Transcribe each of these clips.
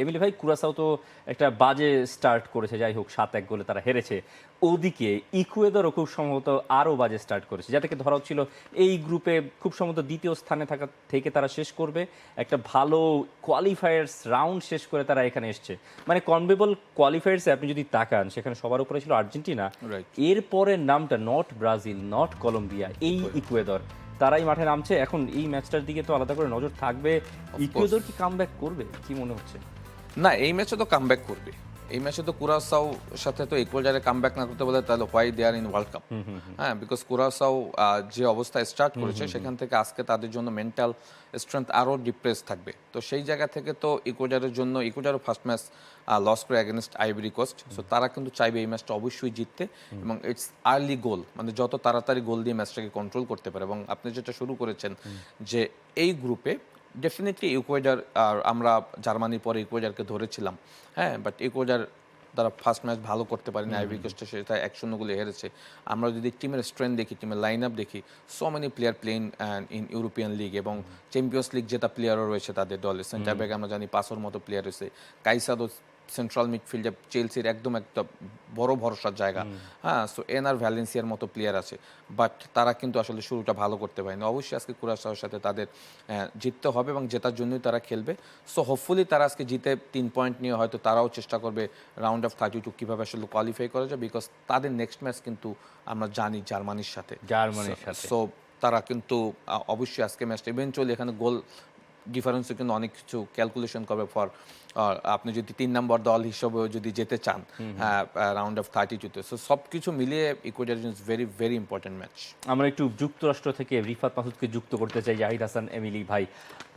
Emily ভাই, কুরাসাও তো একটা বাজে স্টার্ট করেছে, যাই হোক 7-1 গোলে তারা হেরেছে। ওদিকে ইকুয়েদরও খুব সম্ভবত আরও বাজে স্টার্ট করেছে, যাদেরকে ধরা হচ্ছিল এই গ্রুপে খুব সম্ভবত দ্বিতীয় স্থানে থাকা থেকে তারা শেষ করবে, একটা ভালো কোয়ালিফায়ার্স রাউন্ড শেষ করে তারা এখানে এসছে। মানে কনমেবল কোয়ালিফায়ার্সে আপনি যদি তাকান, সেখানে সবার উপরে ছিল আর্জেন্টিনা, এরপরের নামটা নট ব্রাজিল, নট কলম্বিয়া, এই ইকুয়েদর, তারাই মাঠে নামছে। এখন এই ম্যাচটার দিকে তো আলাদা করে নজর থাকবে। ইকুয়েদর কি কামব্যাক করবে, কি মনে হচ্ছে? না, এই ম্যাচে তো কামব্যাক করবে। এই ম্যাচে তো কুরাসাও সাথে তো ইকুয়েডরে কামব্যাক না করতে বলে তাহলে why they are in World Cup. হ্যাঁ, বিকজ কুরাসাও যে অবস্থায় স্টার্ট করেছে সেখান থেকে আজকে তাদের জন্য মেন্টাল স্ট্রেংথ আরও ডিপ্রেস থাকবে। তো সেই জায়গা থেকে তো ইকুয়েডরের জন্য, ইকুয়েডরও ফার্স্ট ম্যাচ লস করে অ্যাগেনস্ট আইভরি কোস্ট, সো তারা কিন্তু চাইবে এই ম্যাচটা অবশ্যই জিততে, এবং ইটস আর্লি গোল, মানে যত তাড়াতাড়ি গোল দিয়ে ম্যাচটাকে কন্ট্রোল করতে পারে। এবং আপনি যেটা শুরু করেছেন যে এই গ্রুপে ডেফিনেটলি ইকুয়েডর, আর আমরা জার্মানির পরে ইকুয়েডরকে ধরেছিলাম, হ্যাঁ, বাট ইকুয়েডর তারা ফার্স্ট ম্যাচ ভালো করতে পারেনি, আইভরি কোস্টে সেটা 1-0 গোলে হেরেছে। আমরা যদি টিমের স্ট্রেংথ দেখি, টিমের লাইন আপ দেখি, so many player playing in European league এবং চ্যাম্পিয়ন্স লিগ জেতা প্লেয়ারও রয়েছে তাদের দলে। সেন্টার ব্যাক আমরা জানি পাসর মতো প্লেয়ার রয়েছে, কাইসাদো সেন্ট্রাল মিডফিল্ডে চেলসির একদম একটা বড় ভরসার জায়গা, হ্যাঁ। সো এনআর ভ্যালেন্সিয়ার মতো প্লেয়ার আছে, বাট তারা কিন্তু আসলে শুরুটা ভালো করতে পারেনি। অবশ্যই আজকে কুরাসাওর সাথে তাদের জিততে হবে এবং জেতার জন্যই তারা খেলবে। সো হোপফুলি তারা আজকে জিতে 3 পয়েন্ট নিয়ে হয়তো তারাও চেষ্টা করবে রাউন্ড অফ 32 কীভাবে আসলে কোয়ালিফাই করা যায়, বিকজ তাদের নেক্সট ম্যাচ কিন্তু আমরা জানি জার্মানির সাথে। সো তারা কিন্তু অবশ্যই আজকে ম্যাচটা ইভেনচুয়ালি এখানে গোল ডিফারেন্সও কিন্তু অনেক কিছু ক্যালকুলেশন করবে ফর আপনি যদি 3 নম্বর দল হিসেবেও যদি যেতে চান রাউন্ড অফ 32-তে। সো সব কিছু মিলিয়ে Ecuador is very very important match. আমরা একটু যুক্তরাষ্ট্র থেকে রিফাত মাসুদকে যুক্ত করতে চাই। জাহিদ হাসান, এমিলি ভাই,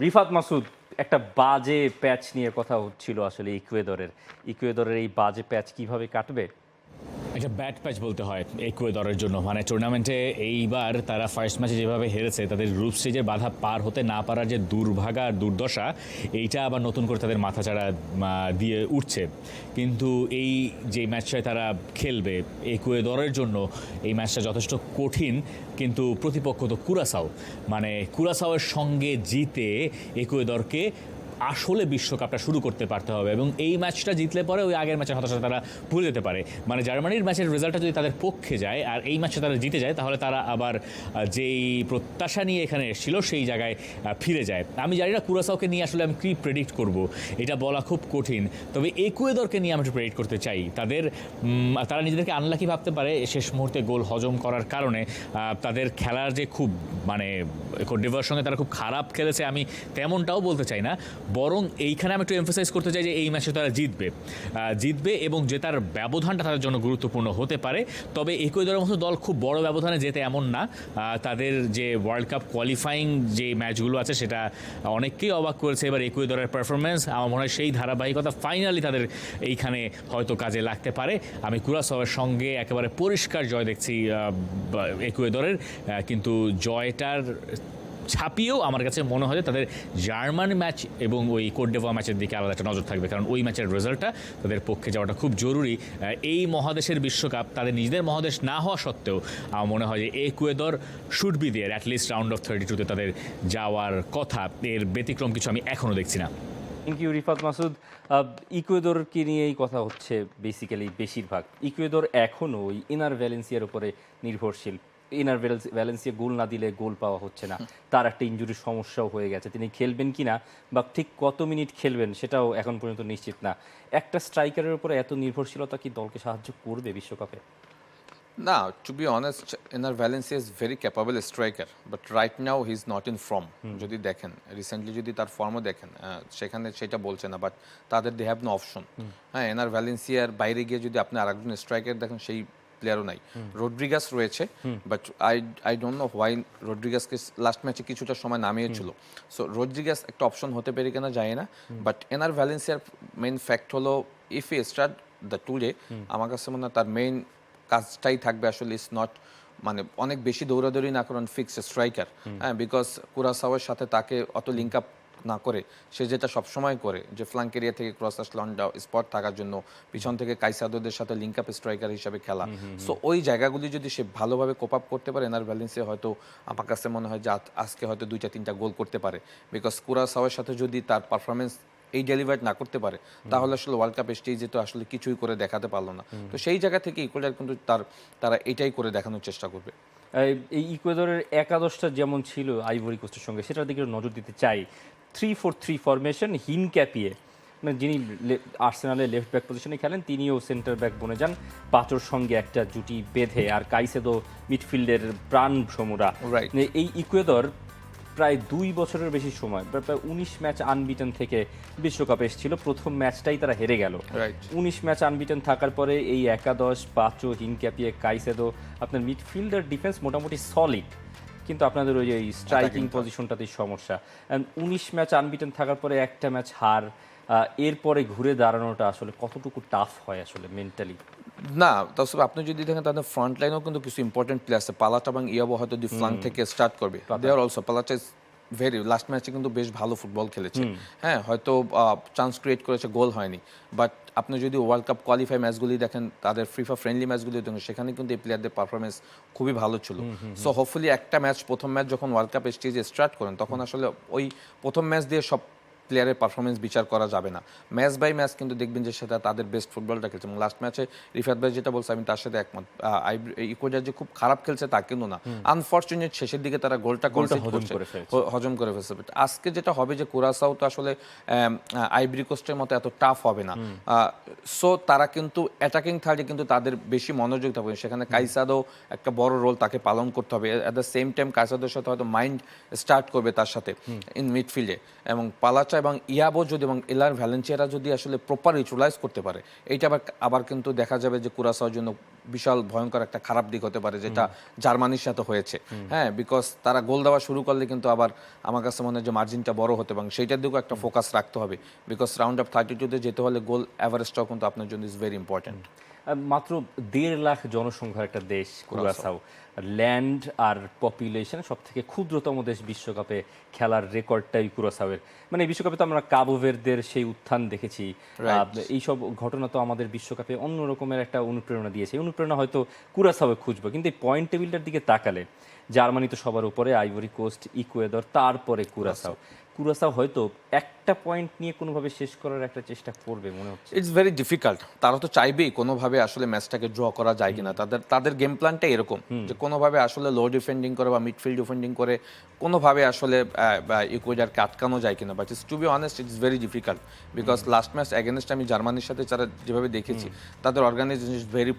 রিফাত মাসুদ, একটা বাজে প্যাচ নিয়ে কথা হচ্ছিল আসলে ইকুয়েদরের এই বাজে প্যাচ কিভাবে কাটবে? একটা ব্যাড প্যাচ বলতে হয় ইকুয়েদরের জন্য। মানে টুর্নামেন্টে এইবার তারা ফার্স্ট ম্যাচে যেভাবে হেরেছে, তাদের গ্রুপ স্টেজের বাধা পার হতে না পারার যে দুর্ভাগা দুর্দশা, এইটা আবার নতুন করে তাদের মাথাচাড়া দিয়ে উঠছে। কিন্তু এই যে ম্যাচটায় তারা খেলবে, ইকুয়েদরের জন্য এই ম্যাচটা যথেষ্ট কঠিন। কিন্তু প্রতিপক্ষ তো কুরাসাও, মানে কুরাসাওয়ের সঙ্গে জিতে ইকুয়েদরকে আসলে বিশ্বকাপটা শুরু করতে পারতে হবে, এবং এই ম্যাচটা জিতলে পরে ওই আগের ম্যাচের হতাশা তারা ভুলে যেতে পারে। মানে জার্মানির ম্যাচের রেজাল্টটা যদি তাদের পক্ষে যায় আর এই ম্যাচে তারা জিতে যায়, তাহলে তারা আবার যেই প্রত্যাশা নিয়ে এখানে এসেছিল সেই জায়গায় ফিরে যায়। আমি জানি না কুরাসাওকে নিয়ে আসলে আমি কী প্রেডিক্ট করব, এটা বলা খুব কঠিন। তবে ইকুয়েদরকে নিয়ে আমি একটু প্রেডিক্ট করতে চাই। তারা নিজেদেরকে আনলাকি ভাবতে পারে শেষ মুহূর্তে গোল হজম করার কারণে। তাদের খেলার যে খুব, মানে কোট ডিভোয়ারের সঙ্গে তারা খুব খারাপ খেলেছে আমি তেমনটাও বলতে চাই না, বরং এইখানে আমি একটু এমফাসাইজ করতে চাই যে এই ম্যাচে তারা জিতবে এবং জেতার ব্যবধানটা তাদের জন্য গুরুত্বপূর্ণ হতে পারে। তবে ইকুয়েদরের মতো দল খুব বড় ব্যবধানে জেতে এমন না। তাদের যে ওয়ার্ল্ড কাপ কোয়ালিফাইং যে ম্যাচগুলো আছে সেটা অনেককেই অবাক করেছে এবার ইকুয়েদরের পারফরমেন্স। আমার মনে হয় সেই ধারাবাহিকতা ফাইনালি তাদের এইখানে হয়তো কাজে লাগতে পারে। আমি কুরাসাওয়ের সঙ্গে একেবারে পরিষ্কার জয় দেখছি ইকুয়েদরের, কিন্তু জয়টার ছাপিয়েও আমার কাছে মনে হয় তাদের জার্মান ম্যাচ এবং ওই কোট ডিভোয়ার ম্যাচের দিকে আলাদা একটা নজর থাকবে, কারণ ওই ম্যাচের রেজাল্টটা তাদের পক্ষে যাওয়াটা খুব জরুরি। এই মহাদেশের বিশ্বকাপ তাদের নিজেদের মহাদেশ না হওয়া সত্ত্বেও আমার মনে হয় যে Ecuador should be there, at least round of 32-তে তাদের যাওয়ার কথা। এর ব্যতিক্রম কিছু আমি এখনও দেখছি না। Thank you Rifat Masud. ইকুয়েদরকে নিয়েই কথা হচ্ছে বেসিক্যালি বেশিরভাগ। ইকুয়েদর এখনও ওই ইনার ভ্যালেন্সিয়ার উপরে নির্ভরশীল। ইনার ভ্যালেন্সিয়া গোল না দিলে গোল পাওয়া হচ্ছে না, তার একটা ইনজুরির সমস্যাও হয়ে গেছে। তিনি খেলবেন কি না বা ঠিক কত মিনিট খেলবেন সেটাও এখন পর্যন্ত নিশ্চিত না। একটা স্ট্রাইকারের উপরে এত নির্ভরশীলতা কি দলকে সাহায্য করবে বিশ্বকাপে? না, টু বি অনেস্ট, এনার Valencia is very capable striker, but right now he is not in form. যদি দেখেন রিসেন্টলি, যদি তার ফর্মও দেখেন, সেখানে সেটা বলছে না, বাট তাদের দে হ্যাভ নো অপশন। হ্যাঁ, এনার ভ্যালেন্সিয়ার বাইরে গিয়ে যদি আপনি আরেকজন স্ট্রাইকার দেখেন, সেই প্লেয়ারও নাই। রড্রিগাস রয়েছে, but I don't know why রড্রিগাসকে লাস্ট ম্যাচে কিছুটা সময় নামিয়েছিল। সো রড্রিগাস একটা অপশন হতে পারে কিনা যায় না, বাট এনার ভ্যালেন্সিয়ার মেইন ফ্যাক্ট হলো if E start the today, আমার কাছে মনে হয় তার মেইন কাজটাই থাকবে আসলে ইস নট, মানে অনেক বেশি দৌড়াদৌড়ি না করেন ফিক্স স্ট্রাইকার, হ্যাঁ, বিকজ কুরাসাওয়ের সাথে তাকে অত লিঙ্ক আপ না করে সে যেটা সবসময় করে যে ফ্ল্যাঙ্ক এরিয়া থেকে ক্রস আসলে অন স্পট থাকার জন্য পিছন থেকে কাইসাদোদের সাথে লিঙ্ক আপ স্ট্রাইকার হিসাবে খেলা। সো ওই জায়গাগুলি যদি সে ভালোভাবে কোপ আপ করতে পারে, এনার ভ্যালেন্সিয়া হয়তো আমার কাছে মনে হয় যে আজকে হয়তো 2-3টা গোল করতে পারে, বিকজ কুরাসাওয়ের সাথে যদি তার পারফরমেন্স এই ডেলিভার না করতে পারে তাহলে আসলে ওয়ার্ল্ড কাপ স্টেজে তো আসলে কিছুই করে দেখাতে পারলো না। তো সেই জায়গা থেকে ইকুয়েডর কিন্তু তারা এটাই করে দেখানোর চেষ্টা করবে। এই ইকুয়েডরের একাদশটা যেমন ছিল আইভরি কোস্টের সঙ্গে, সেটার দিকে নজর দিতে চাই। 3-4-3 ফরমেশন, হিনক্যাপিয়ে মানে যিনি আর্সেনালে লেফট ব্যাক পজিশনে খেলেন তিনিও সেন্টার ব্যাক বনে যান, পাঁচোর সঙ্গে একটা জুটি বেঁধে, আর কাইসেদো মিডফিল্ডের প্রাণ ভ্রমরা। Right. এই ইকুয়েডর প্রায় 2 বছরের বেশি সময়, প্রায় 19 ম্যাচ আনবিটেন থেকে বিশ্বকাপে এসেছিল, প্রথম ম্যাচটাই তারা হেরে গেল। Right. 19 ম্যাচ আনবিটেন থাকার পরে এই একাদশ, পাঁচো, হিনক্যাপিয়ে, কাইসেদো, আপনার মিডফিল্ডার ডিফেন্স মোটামুটি সলিড, কিন্তু আপনাদের ওই যে স্ট্রাইকিং পজিশনটাতেই সমস্যা। 19 ম্যাচ আনবিটেন থাকার পরে একটা ম্যাচ হার, এরপরে ঘুরে দাঁড়ানোটা আসলে কতটুকু টাফ হয় আসলে মেন্টালি? না, তবে আপনি যদি দেখেন তাদের ফ্রন্ট লাইনেও কিন্তু কিছু ইম্পর্টেন্ট প্লেয়ার আছে। পালাটা এবং ইয়াবো হয়তো দি ফ্লাঙ্ক থেকে স্টার্ট করবে। দে আর অলসো পালাটা ইজ ভেরি, লাস্ট ম্যাচে কিন্তু বেশ ভালো ফুটবল খেলেছে। হ্যাঁ, হয়তো চান্স ক্রিয়েট করেছে, গোল হয়নি, বাট আপনি যদি ওয়ার্ল্ড কাপ কোয়ালিফাই ম্যাচগুলি দেখেন, তাদের ফিফা ফ্রেন্ডলি ম্যাচগুলি দেখেন, সেখানে কিন্তু এই প্লেয়ারদের পারফরমেন্স খুবই ভালো ছিল। সো হোপফুলি একটা ম্যাচ, প্রথম ম্যাচ যখন ওয়ার্ল্ড কাপ স্টেজে স্টার্ট করেন, তখন আসলে ওই প্রথম ম্যাচ দিয়ে সব প্লেয়ারের পারফরমেন্স বিচার করা যাবে না। ম্যাচ বাই ম্যাচ কিন্তু দেখবেন যে সেটা তাদের বেস্ট ফুটবলটা খেলছে। এবং লাস্ট ম্যাচে রিফাত ভাই যেটা বলছে, আমি তার সাথে একমত। ইকুয়েডর যে খুব খারাপ খেলছে তা কিন্তু না, আনফরচুনেট শেষের দিকে তারা গোলটা হজম করে ফেলছে। আজকে যেটা হবে যে কুরাসাও তো আসলে আইভরি কোস্টের মতো এত টাফ হবে না। সো তারা কিন্তু অ্যাটাকিং থার্ডে কিন্তু তাদের বেশি মনোযোগ থাকবে, সেখানে কাইসাদো একটা বড় রোল তাকে পালন করতে হবে। অ্যাট দ্য সেম টাইম কাইসাদোর সাথে হয়তো মাইন্ড স্টার্ট করবে তার সাথে ইন মিডফিল্ডে, এবং পালাচা এবং ইয়াবো যদি এবং এলার ভ্যালেন্সিয়ারা যদি আসলে প্রপার ইউটিলাইজ করতে পারে, এইটা আবার কিন্তু দেখা যাবে যে কুরাসাওর জন্য বিশাল ভয়ঙ্কর একটা খারাপ দিক হতে পারে, যেটা জার্মানির সাথে হয়েছে। হ্যাঁ, বিকজ তারা গোল দেওয়া শুরু করলে কিন্তু আবার আমার কাছে মনে হয় যে মার্জিনটা বড় হতে, এবং সেইটার দিকেও একটা ফোকাস রাখতে হবে, বিকজ রাউন্ড অফ 32-তে যেতে হলে গোল অ্যাভারেজটাও কিন্তু আপনার জন্য ইজ ভেরি ইম্পর্টেন্ট। মাত্র 1.5 লাখ জনসংখ্যার একটা দেশ কুরাসাও, ল্যান্ড আর পপুলেশন সব থেকে ক্ষুদ্রতম দেশ বিশ্বকাপে খেলার রেকর্ডটাই কুরাসাওয়ের। মানে এই বিশ্বকাপে তো আমরা কাবো ভের্দের সেই উত্থান দেখেছি, এইসব ঘটনা তো আমাদের বিশ্বকাপে অন্য রকমের একটা অনুপ্রেরণা দিয়েছে। এই অনুপ্রেরণা হয়তো কুরাসাওয়ে খুঁজবো, কিন্তু এই পয়েন্ট টেবিলটার দিকে তাকালে জার্মানি তো সবার উপরে, আইভরি কোস্ট, ইকুয়েডর, তারপরে কুরাসাও হয়তো একটা পয়েন্ট নিয়ে কোনোভাবে শেষ করার একটা চেষ্টা করবে মনে হচ্ছে। It's very difficult. তারা তো চাইবেই কোনোভাবে আসলে ম্যাচটাকে ড্র করা যায় কিনা। তাদের গেম প্ল্যানটা এরকম যে কোনোভাবে আসলে লো ডিফেন্ডিং করে বা মিডফিল্ড ডিফেন্ডিং করে কোনোভাবে আসলে ইকুয়েডরকে আটকানো যায় কিনা। But to be honest, it's very difficult, because last match against আমি জার্মানির সাথে যারা যেভাবে দেখেছি, তাদের অর্গানাইজেশন ইজ ভেরি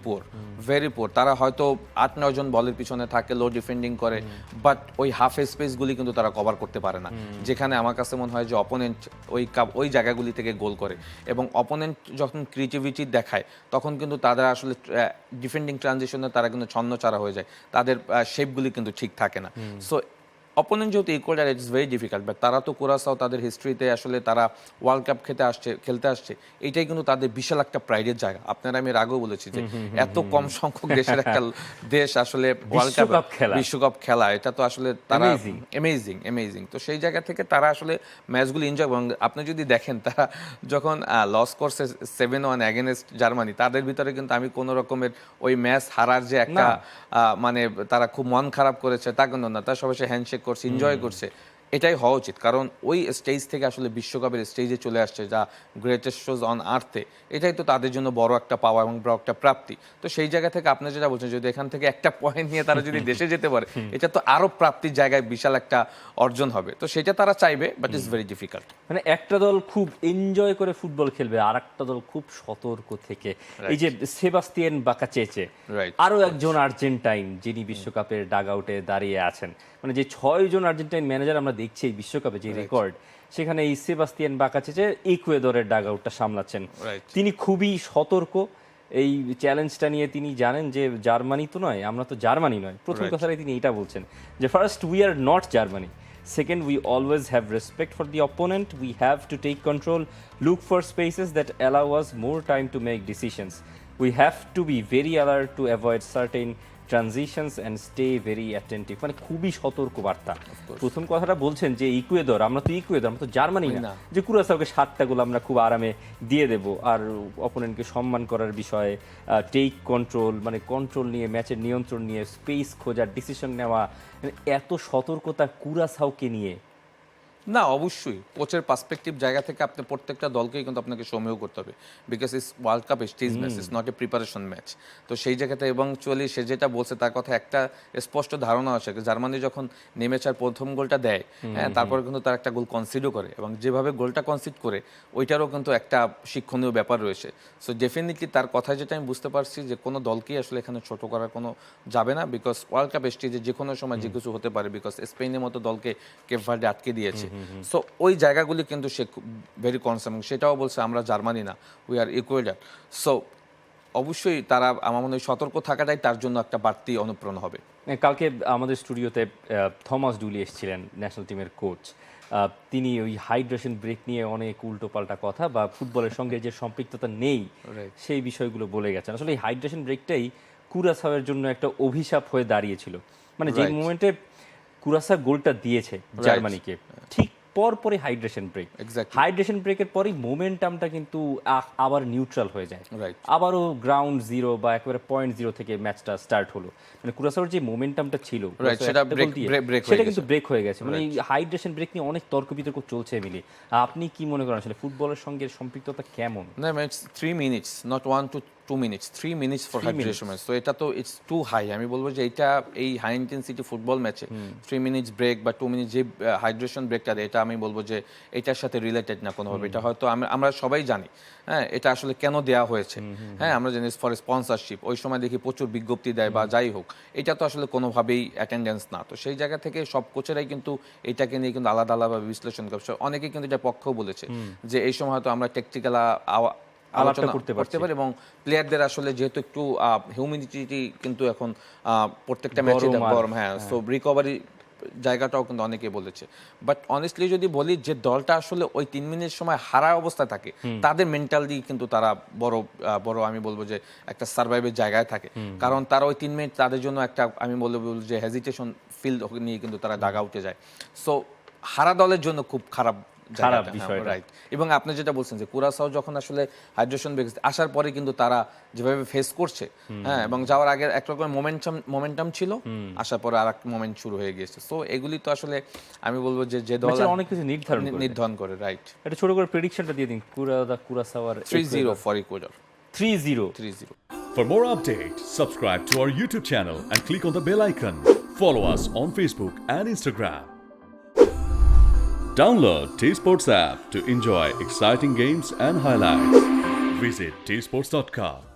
পুয়ার। তারা হয়তো 8-9 জন বলের পিছনে থাকে, লো ডিফেন্ডিং করে, বাট ওই হাফ স্পেসগুলি কিন্তু তারা কভার করতে পারে না, যেখানে আমার কাছে মনে হয় যে অপোনেন্ট ওই জায়গাগুলি থেকে গোল করে। এবং অপোনেন্ট যখন ক্রিয়েটিভিটি দেখায়, তখন কিন্তু তাদের আসলে ডিফেন্ডিং ট্রানজিশনে তারা কিন্তু ছন্নছাড়া হয়ে যায়, তাদের শেপগুলি কিন্তু ঠিক থাকে না। সো অপোনেন্ট যেহেতু equal, it's very difficult. But তারা তো কুরাসাও তাদের হিস্ট্রিতে আসলে তারা ওয়ার্ল্ড কাপ খেলতে আসছে, এইটাই কিন্তু তাদের বিশাল একটা প্রাইডের জায়গা। আপনারা আমি এর আগেও বলেছি যে এত কম সংখ্যক দেশের একটা দেশ আসলে ওয়ার্ল্ড কাপ বিশ্বকাপ খেলা, এটা তো আসলে তারা অ্যামেজিং। তো সেই জায়গা থেকে তারা আসলে ম্যাচগুলো এনজয়। এবং আপনি যদি দেখেন তারা যখন লস করছে 7-1 এগেনস্ট জার্মানি, তাদের ভিতরে কিন্তু আমি কোনো রকমের ওই ম্যাচ হারার যে একটা মানে তারা খুব মন খারাপ করেছে তা কিন্তু না, তার সবাই হ্যান্ডশেক করছে, এনজয় করছে। এটাই হওয়া উচিত, কারণ ওই স্টেজ থেকে আসলে বিশ্বকাপের স্টেজে চলে আসছে, যা গ্রেটেস্ট শোজ অন আর্থে, এটাই তো তাদের জন্য বড় একটা পাওয়া এবং বড় একটা প্রাপ্তি। তো সেই জায়গা থেকে আপনি যেটা বলছেন, যদি এখান থেকে একটা পয়েন্ট নিয়ে তারা যদি দেশে যেতে পারে, এটা তো আরো প্রাপ্তির জায়গায় বিশাল একটা অর্জন হবে। তো সেটা তারা চাইবে, বাট ইটস ভেরি ডিফিকাল্ট। মানে একটা দল খুব এনজয় করে ফুটবল খেলবে, আর একটা দল খুব সতর্ক থেকে। এই যে সেবাস্তিয়ান বাকাচেচে, আরো একজন আর্জেন্টাইন যিনি বিশ্বকাপের ডাগ আউটে দাঁড়িয়ে আছেন, মানে যে 6 জন আর্জেন্টাইন ম্যানেজার আমরা দেখছি এই বিশ্বকাপে যে রেকর্ড, সেখানে এই সেবাস্তিয়ান বাকাচেচে ইকুয়েডরের ডাগ আউটটা সামলাচ্ছেন। তিনি খুবই সতর্ক এই চ্যালেঞ্জটা নিয়ে। তিনি জানেন যে জার্মানি তো নয়, আমরা তো জার্মানি নয়। প্রথম কথাটাই তিনি এটা বলছেন যে first, we are not Germany, second, we always have respect for the opponent, we have to take control, look for spaces that allow us more time to make decisions, we have to be very alert to avoid certain transitions and stay very attentive. মানে খুবই সতর্ক বার্তা। প্রথম কথাটা বলছেন যে Ecuador, আমরা তো জার্মানি না যে কুরাসাওকে 7টা গোল আমরা খুব আরামে দিয়ে দেব, আর অপোনেন্টকে সম্মান করার বিষয়ে টেক কন্ট্রোল, মানে কন্ট্রোল নিয়ে, ম্যাচের নিয়ন্ত্রণ নিয়ে, স্পেস খোঁজার, ডিসিশন নেওয়া, মানে এত সতর্কতা কুরাসাওকে নিয়ে না, অবশ্যই কোচের পার্সপেক্টিভ জায়গা থেকে আপনি প্রত্যেকটা দলকেই কিন্তু আপনাকে সময় করতে হবে, because is world cup stage match, is not a preparation match. তো সেই জায়গাতে এবং চলি সে যেটা বলছে তার কথা একটা স্পষ্ট ধারণা আছে, জার্মানি যখন নেমেছে আর প্রথম গোলটা দেয়, হ্যাঁ, তারপরে কিন্তু তার একটা গোল কনসিডও করে, এবং যেভাবে গোলটা কনসিড করে ওইটারও কিন্তু একটা শিক্ষণীয় ব্যাপার রয়েছে। সো ডেফিনেটলি তার কথা যেটা আমি বুঝতে পারছি যে কোনো দলকেই আসলে এখানে ছোট করার কোনো যাবে না, বিকজ ওয়ার্ল্ড কাপ স্টেজে যে কোনো সময় যে কিছু হতে পারে, বিকজ স্পেনের মতো দলকে কেপ ভার্ডে আটকে দিয়েছে। সো ওই জায়গাগুলি কিন্তু সে ভেরি কনসার্ন, সেটাও বলছে আমরা জার্মানি না, উই আর ইকুয়েডার। সো অবশ্যই তারা আমার মনে হয় সতর্ক থাকাটাই তার জন্য একটা বাড়তি অনুপ্রেরণা হবে। কালকে আমাদের স্টুডিওতে থমাস ডুলি এসেছিলেন, ন্যাশনাল টিমের কোচ। তিনি ওই হাইড্রেশন ব্রেক নিয়ে অনেক উল্টোপাল্টা কথা বা ফুটবলের সঙ্গে যে সম্পৃক্ততা নেই সেই বিষয়গুলো বলে গেছেন। আসলে এই হাইড্রেশন ব্রেকটাই কুরাসাওয়ের জন্য একটা অভিশাপ হয়ে দাঁড়িয়েছিল। মানে যে মোমেন্টে কুরাসা গোলটা দিয়েছে জার্মানিকে, ঠিক পরপরই হাইড্রেশন ব্রেক। হাইড্রেশন ব্রেকের পরই মোমেন্টামটা কিন্তু আবার নিউট্রাল হয়ে যায়, আবারও গ্রাউন্ড জিরো বা একেবারে পয়েন্ট জিরো থেকে ম্যাচটা স্টার্ট হলো। মানে কুরাসাওয়ার যে মোমেন্টামটা ছিল সেটা কিন্তু ব্রেক হয়ে গেছে। মানে হাইড্রেশন ব্রেক নিয়ে অনেক তর্ক বিতর্ক চলছে মিলি। আপনি কি মনে করেন আসলে ফুটবলের সঙ্গে সম্পৃক্ততা কেমন? না, match 3 minutes, not 1 to 2 minutes, 3 minutes for hydration match. তো এটা তো ইটস টু হাই। আমি বলবো যে এটা এই হাই ইন্টেন্সিটি ফুটবল ম্যাচে 3 মিনিটস ব্রেক বা 2 মিনিট যে হাইড্রেশন ব্রেকটা দেয়, এটা আমি বলবো যে এটার সাথে রিলেটেড না কোনোভাবে। এটা হয়তো আমরা সবাই জানি, হ্যাঁ, এটা আসলে কেন দেওয়া হয়েছে। হ্যাঁ, আমরা জানি ফর স্পন্সরশিপ, ওই সময় দেখি প্রচুর বিজ্ঞপ্তি দেয় বা যাই হোক, এটা তো আসলে কোনোভাবেই অ্যাটেন্ডেন্স না। তো সেই জায়গা থেকে সব কোচেরাই কিন্তু এটাকে নিয়ে কিন্তু আলাদা আলাদাভাবে বিশ্লেষণ করছে। অনেকে কিন্তু এটা পক্ষও বলেছে যে এই সময় হয়তো আমরা টেকনিক্যাল আলোচনা করতে পারি, এবং প্লেয়ারদের আসলে যেহেতু একটু হিউমিডিটি কিন্তু এখন প্রত্যেকটা ম্যাচে গরম, হ্যাঁ, সো রিকভারি জায়গাটাও কিন্তু অনেকে বলেছে। বাট অনেস্টলি যদি বলি, যে দলটা আসলে ওই 3 মিনিট সময় হারা অবস্থায় থাকে, তাদের মেন্টালি কিন্তু তারা বড় আমি বলবো যে একটা সার্ভাইভের জায়গায় থাকে, কারণ তারা ওই 3 মিনিট তাদের জন্য একটা আমি বলবো যে হেজিটেশন ফিল নিয়ে কিন্তু তারা দাগা উঠে যায়। সো হারা দলের জন্য খুব খারাপ বিষয়, রাইট। এবং আপনি যেটা বলছেন যে কুরাসাও যখন আসলে হাইড্রেশন ব্রেক আসার পরে কিন্তু তারা যেভাবে ফেস করছে, হ্যাঁ, এবং যাওয়ার আগে একরকম মোমেন্টাম ছিল, আসার পরে আরেক মোমেন্ট শুরু হয়ে গেছে। সো এগুলি তো আসলে আমি বলবো যে দল অনেক কিছু নির্ধারণ করে, রাইট। এটা ছোট করে প্রেডিকশনটা দিয়ে দিন, কুরাসাওয়ার 3-0 for Ecuador. 3-0. For more updates, subscribe to our YouTube channel and click on the bell icon. Follow us on Facebook and Instagram. Download T-Sports app to enjoy exciting games and highlights. Visit tsports.com.